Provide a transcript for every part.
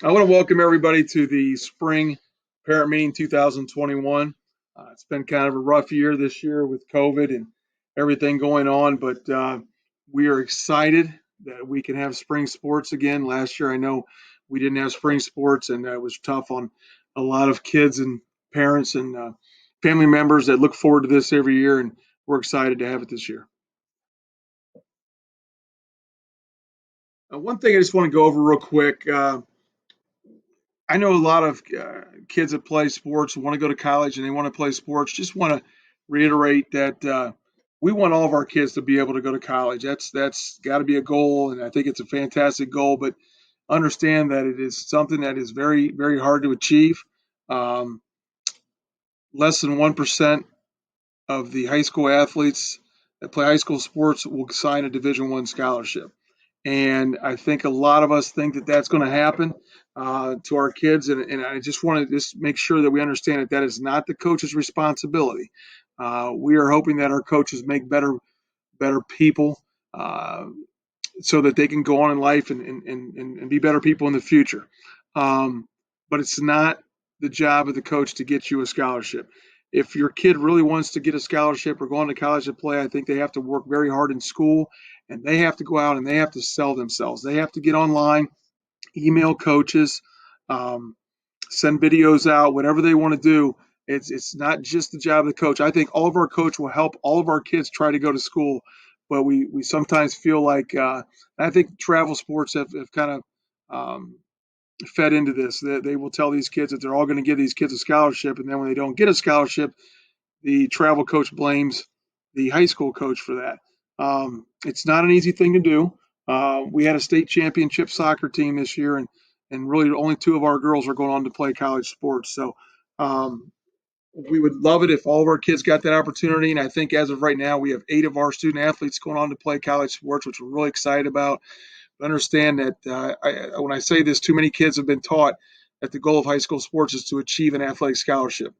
I want to welcome everybody to the spring parent meeting 2021. It's been kind of a rough year this year with COVID and everything going on, but we are excited that we can have spring sports again. Last year, I know we didn't have spring sports, and it was tough on a lot of kids and parents and family members that look forward to this every year, and we're excited to have it this year. One thing I just want to go over real quick. I know a lot of kids that play sports want to go to college and they want to play sports. Just want to reiterate that we want all of our kids to be able to go to college. That's got to be a goal, and I think it's a fantastic goal. But understand that it is something that is very very hard to achieve. Um, Less than 1% of the high school athletes that play high school sports will sign a Division One scholarship. And I think a lot of us think that that's going to happen to our kids. And I just want to just make sure that we understand that that is not the coach's responsibility. We are hoping that our coaches make better people so that they can go on in life and be better people in the future. But it's not the job of the coach to get you a scholarship. If your kid really wants to get a scholarship or go on to college to play, I think they have to work very hard in school and they have to go out and they have to sell themselves. They have to get online, email coaches, um, send videos out, whatever they want to do. It's not just the job of the coach. I think all of our coach will help all of our kids try to go to school, but we sometimes feel like I think travel sports have kind of fed into this. They will tell these kids that they're all going to give these kids a scholarship, and then when they don't get a scholarship, the travel coach blames the high school coach for that. It's not an easy thing to do. We had a state championship soccer team this year, and really only two of our girls are going on to play college sports. So um, we would love it if all of our kids got that opportunity. And I think as of right now, we have 8 of our student athletes going on to play college sports, which we're really excited about. But understand that when I say this, too many kids have been taught that the goal of high school sports is to achieve an athletic scholarship.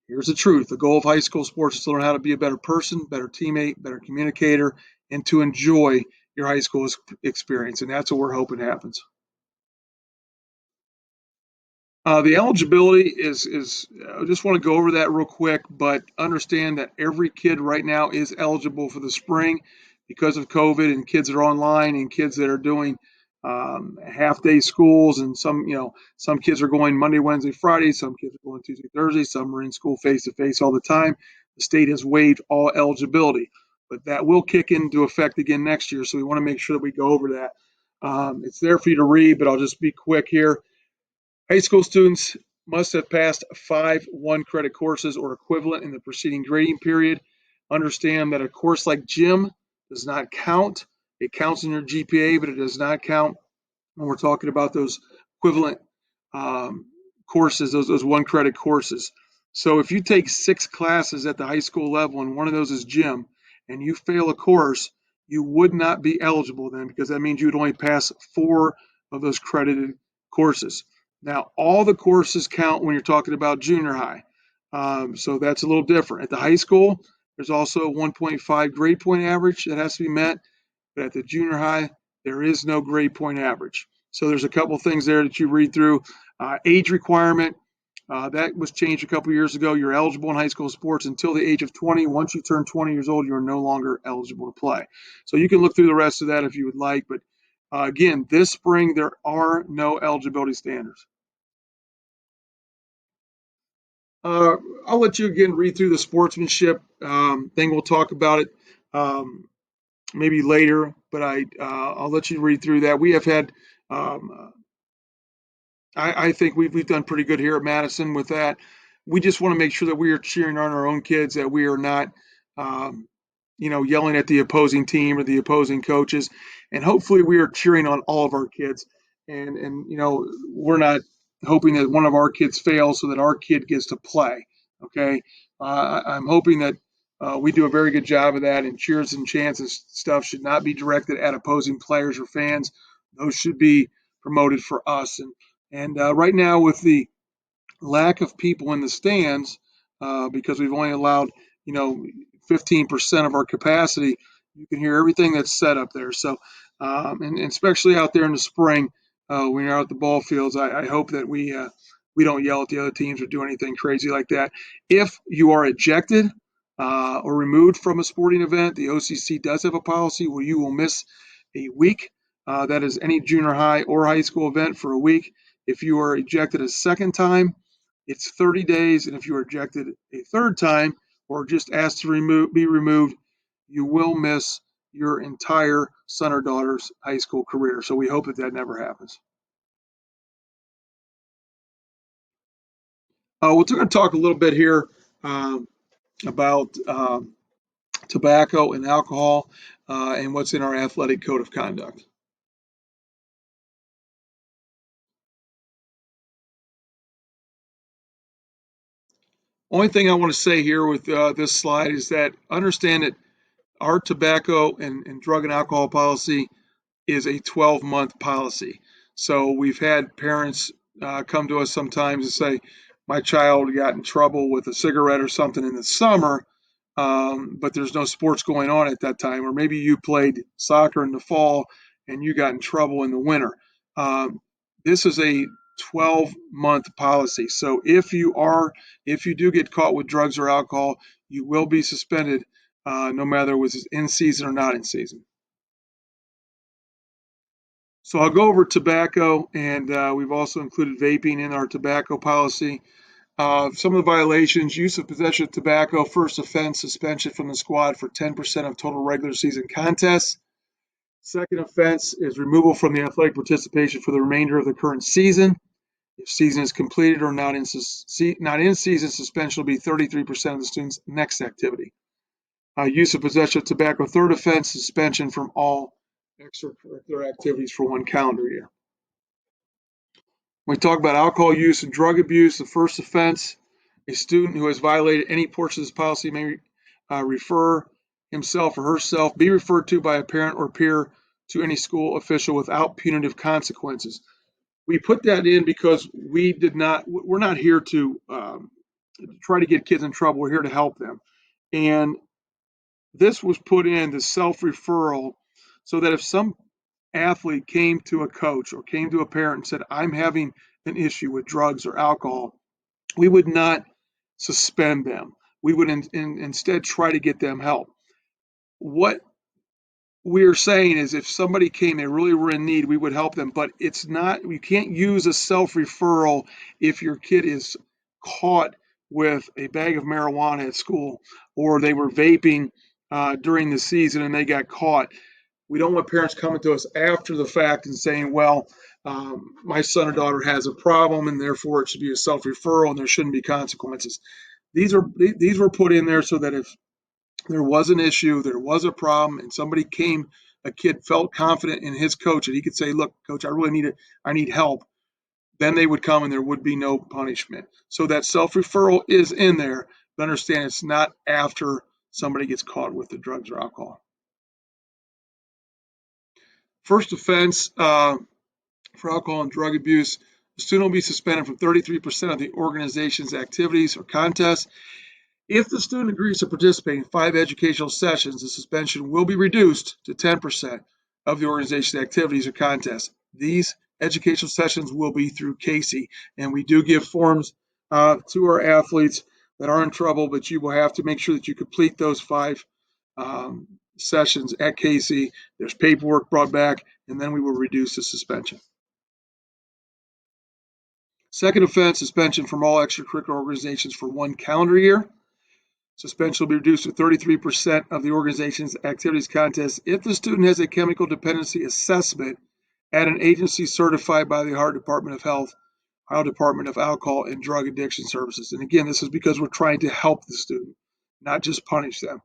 Here's the truth. The goal of high school sports is to learn how to be a better person, better teammate, better communicator, and to enjoy your high school experience. And that's what we're hoping happens. The eligibility is I just want to go over that real quick, but understand that every kid right now is eligible for the spring because of COVID and kids that are online and kids that are doing half day schools and some kids are going Monday, Wednesday, Friday, some kids are going Tuesday, Thursday, some are in school face to face all the time. The state has waived all eligibility, but that will kick into effect again next year. So we want to make sure that we go over that. It's there for you to read, but I'll just be quick here. High school students must have passed 5 one-credit courses or equivalent in the preceding grading period. Understand that a course like gym does not count. It counts in your GPA, but it does not count when we're talking about those equivalent courses, those one-credit courses. So if you take 6 classes at the high school level and one of those is gym, and you fail a course, you would not be eligible then because that means you would only pass 4 of those credited courses. Now, all the courses count when you're talking about junior high. So that's a little different. At the high school, there's also a 1.5 grade point average that has to be met. But at the junior high, there is no grade point average. So there's a couple things there that you read through. Age requirement, that was changed a couple years ago. You're eligible in high school sports until the age of 20. Once you turn 20 years old, you're no longer eligible to play. So you can look through the rest of that if you would like. But again, this spring, there are no eligibility standards. Uh, I'll let you again read through the sportsmanship thing. We'll talk about it maybe later, but I'll let you read through that. We have had, um, I think we've done pretty good here at Madison with that. We just want to make sure that we are cheering on our own kids, that we are not, um, yelling at the opposing team or the opposing coaches, and hopefully we are cheering on all of our kids, and we're not hoping that one of our kids fails so that our kid gets to play. Okay, I'm hoping that we do a very good job of that, and cheers and chants and stuff should not be directed at opposing players or fans. Those should be promoted for us. And right now, with the lack of people in the stands, because we've only allowed, 15% of our capacity, you can hear everything that's set up there. So, and especially out there in the spring, when you're out at the ball fields. I hope that we don't yell at the other teams or do anything crazy like that. If you are ejected or removed from a sporting event, the OCC does have a policy where you will miss a week. That is any junior high or high school event for a week. If you are ejected a second time, it's 30 days, and if you are ejected a third time or just asked to be removed, you will miss your entire son or daughter's high school career. So we hope that that never happens. We're going to talk a little bit here about tobacco and alcohol and what's in our athletic code of conduct. Only thing I want to say here with this slide is that understand that our tobacco and drug and alcohol policy is a 12-month policy. So we've had parents come to us sometimes and say, my child got in trouble with a cigarette or something in the summer, but there's no sports going on at that time. Or maybe you played soccer in the fall and you got in trouble in the winter. This is a 12-month policy. So if you do get caught with drugs or alcohol, you will be suspended, no matter whether it's in season or not in season. So I'll go over tobacco, and we've also included vaping in our tobacco policy. Some of the violations: use of possession of tobacco, first offense, suspension from the squad for 10% of total regular season contests. Second offense is removal from the athletic participation for the remainder of the current season. If season is completed or not in season, suspension will be 33% of the student's next activity. Use of possession of tobacco, third offense, suspension from all extracurricular activities for 1 calendar year. When we talk about alcohol use and drug abuse, the first offense, a student who has violated any portion of this policy may refer himself or herself, be referred to by a parent or peer to any school official without punitive consequences. We put that in because we're not here to try to get kids in trouble. We're here to help them. And this was put in, the self-referral, so that if some athlete came to a coach or came to a parent and said, I'm having an issue with drugs or alcohol, we would not suspend them. We would instead try to get them help. What we're saying is if somebody came, they really were in need, we would help them. But it's not, you can't use a self-referral if your kid is caught with a bag of marijuana at school or they were vaping during the season and they got caught. We don't want parents coming to us after the fact and saying, well, my son or daughter has a problem and therefore it should be a self-referral and there shouldn't be consequences. These were put in there so that if there was an issue, there was a problem, and somebody came, a kid felt confident in his coach and he could say, look, coach, I really need it. I need help. Then they would come and there would be no punishment. So that self-referral is in there, but understand it's not after somebody gets caught with the drugs or alcohol. First offense for alcohol and drug abuse, the student will be suspended from 33% of the organization's activities or contests. If the student agrees to participate in 5 educational sessions, the suspension will be reduced to 10% of the organization's activities or contests. These educational sessions will be through Casey, and we do give forms to our athletes that are in trouble, but you will have to make sure that you complete those 5 sessions at Casey. There's paperwork brought back, and then we will reduce the suspension. Second offense, suspension from all extracurricular organizations for 1 calendar year. Suspension will be reduced to 33% of the organization's activities contest if the student has a chemical dependency assessment at an agency certified by the Ohio Department of Health, Ohio Department of Alcohol and Drug Addiction Services. And again, this is because we're trying to help the student, not just punish them.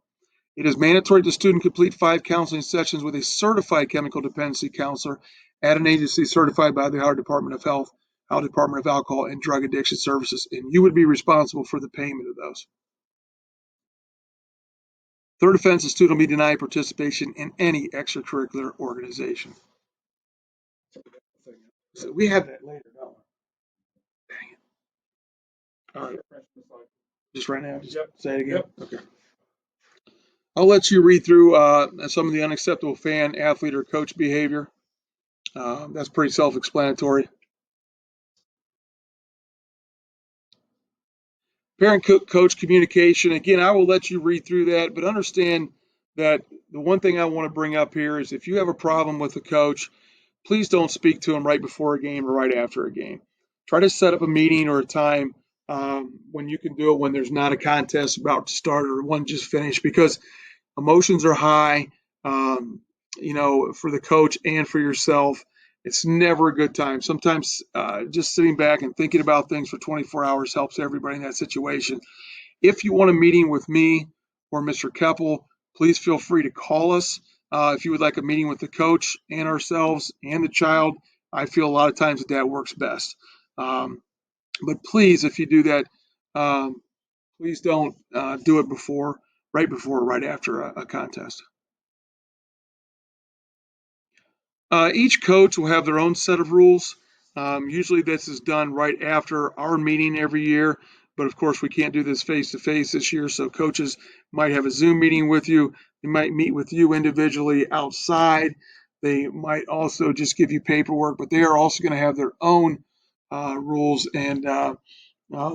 It is mandatory the student complete 5 counseling sessions with a certified chemical dependency counselor at an agency certified by the Ohio Department of Health, Ohio Department of Alcohol and Drug Addiction Services, and you would be responsible for the payment of those. Third offense, the student will be denied participation in any extracurricular organization. So we have that later, don't we? Dang it. All right. Just right now? Just say it again? Yep. Okay. I'll let you read through some of the unacceptable fan, athlete, or coach behavior. That's pretty self-explanatory. Parent-coach communication. Again, I will let you read through that, but understand that the one thing I want to bring up here is if you have a problem with a coach, please don't speak to him right before a game or right after a game. Try to set up a meeting or a time when you can do it when there's not a contest about to start or one just finished, because emotions are high, um, for the coach and for yourself. It's never a good time. Sometimes just sitting back and thinking about things for 24 hours helps everybody in that situation. If you want a meeting with me or Mr. Keppel, please feel free to call us. If you would like a meeting with the coach and ourselves and the child, I feel a lot of times that works best. But please, if you do that, um, please don't do it before, or right after a contest. Each coach will have their own set of rules. Usually, this is done right after our meeting every year, but of course, we can't do this face to face this year. So, coaches might have a Zoom meeting with you. They might meet with you individually outside. They might also just give you paperwork, but they are also going to have their own rules, and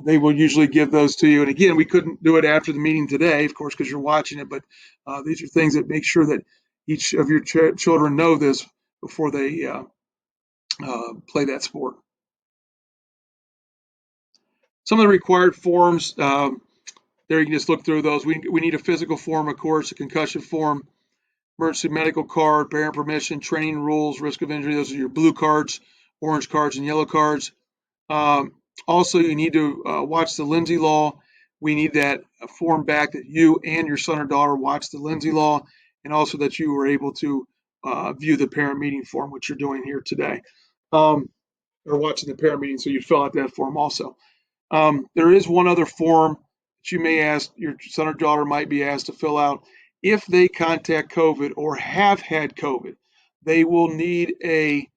they will usually give those to you. And again, we couldn't do it after the meeting today, of course, because you're watching it, but these are things that make sure that each of your children know this before they play that sport. Some of the required forms, there you can just look through those. We need a physical form, of course, a concussion form, emergency medical card, parent permission, training rules, risk of injury. Those are your blue cards, orange cards, and yellow cards. Um, Also, you need to watch the Lindsay Law. We need that form back that you and your son or daughter watched the Lindsay Law, and also that you were able to view the parent meeting form, which you're doing here today, um, or watching the parent meeting. So you fill out that form also. There is one other form that you may ask your son or daughter might be asked to fill out. If they contact COVID or have had COVID, they will need a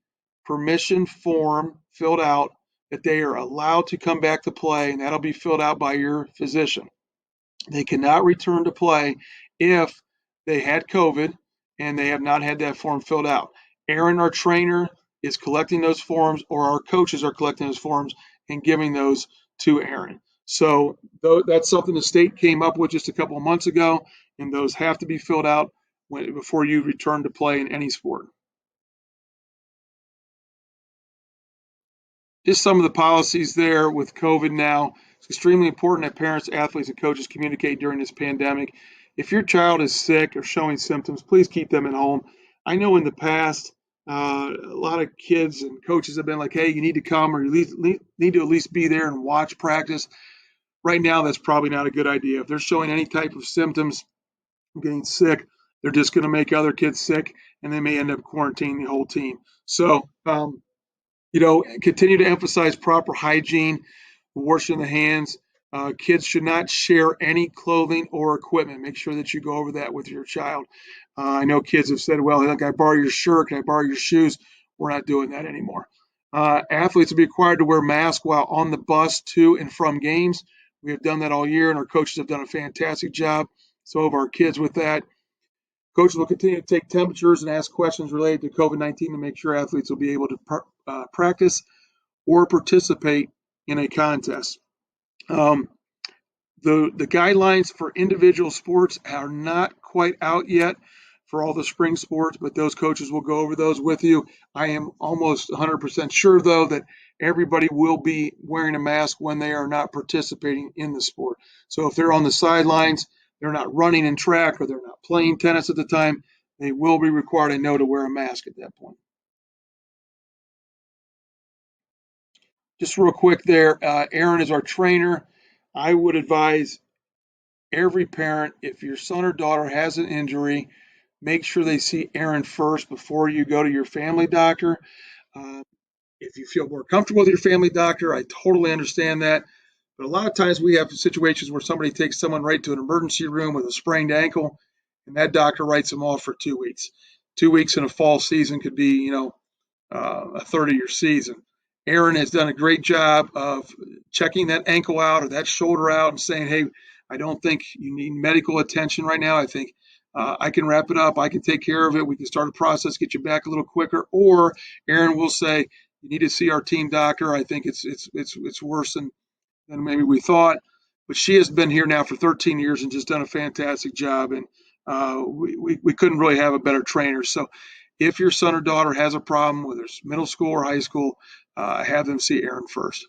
permission form filled out that they are allowed to come back to play, and that'll be filled out by your physician. They cannot return to play if they had COVID and they have not had that form filled out. Aaron, our trainer, is collecting those forms, or our coaches are collecting those forms and giving those to Aaron. So that's something the state came up with just a couple of months ago, and those have to be filled out before you return to play in any sport. Just some of the policies there with COVID now. It's extremely important that parents, athletes, and coaches communicate during this pandemic. If your child is sick or showing symptoms, please keep them at home. I know in the past, a lot of kids and coaches have been like, hey, you need to come or you need to at least be there and watch practice. Right now, that's probably not a good idea. If they're showing any type of symptoms, getting sick, they're just going to make other kids sick, and they may end up quarantining the whole team. So, continue to emphasize proper hygiene, washing the hands. Kids should not share any clothing or equipment. Make sure that you go over that with your child. I know kids have said, well, can I borrow your shirt? Can I borrow your shoes? We're not doing that anymore. Athletes will be required to wear masks while on the bus to and from games. We have done that all year, and our coaches have done a fantastic job. So have our kids with that. Coaches will continue to take temperatures and ask questions related to COVID-19 to make sure athletes will be able to practice or participate in a contest. Um, the guidelines for individual sports are not quite out yet for all the spring sports, but those coaches will go over those with you. I am almost 100% sure, though, that everybody will be wearing a mask when they are not participating in the sport. So if they're on the sidelines, they're not running in track, or they're not playing tennis at the time, they will be required, I know, to wear a mask at that point. Just real quick there, Aaron is our trainer. I would advise every parent, if your son or daughter has an injury, make sure they see Aaron first before you go to your family doctor. Uh, if you feel more comfortable with your family doctor, I totally understand that. But a lot of times we have situations where somebody takes someone right to an emergency room with a sprained ankle, and that doctor writes them off for 2 weeks. 2 weeks in a fall season could be, a third of your season. Aaron has done a great job of checking that ankle out or that shoulder out and saying, hey, I don't think you need medical attention right now. I think I can wrap it up. I can take care of it. We can start a process, get you back a little quicker. Or Aaron will say, you need to see our team doctor. I think it's worse than maybe we thought. But she has been here now for 13 years and just done a fantastic job. And we couldn't really have a better trainer. So if your son or daughter has a problem, whether it's middle school or high school, have them see Aaron first.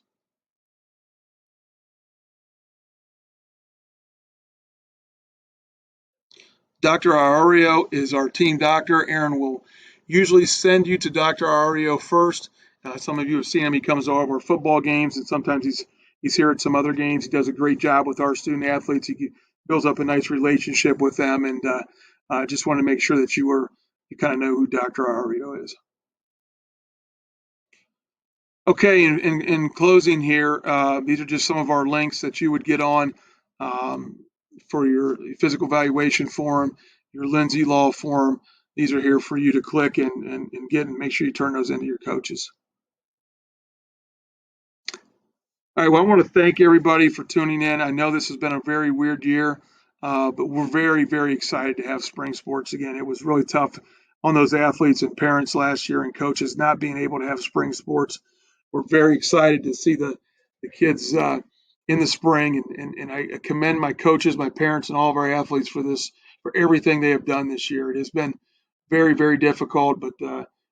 Dr. Ario is our team doctor. Aaron will usually send you to Dr. Ario first. Some of you have seen him. He comes over our football games, and sometimes he's here at some other games. He does a great job with our student athletes. He builds up a nice relationship with them, and just want to make sure that you kind of know who Dr. Ario is. Okay, in closing here, these are just some of our links that you would get on um, for your physical evaluation form, your Lindsay Law form. These are here for you to click and get, and make sure you turn those into your coaches. All right, well, I want to thank everybody for tuning in. I know this has been a very weird year, but we're very, very excited to have spring sports again. It was really tough on those athletes and parents last year and coaches not being able to have spring sports. We're very excited to see the kids in the spring, and I commend my coaches, my parents, and all of our athletes for everything they have done this year. It has been very, very difficult, but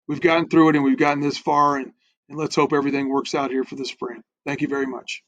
we've gotten through it and we've gotten this far, and let's hope everything works out here for the spring. Thank you very much.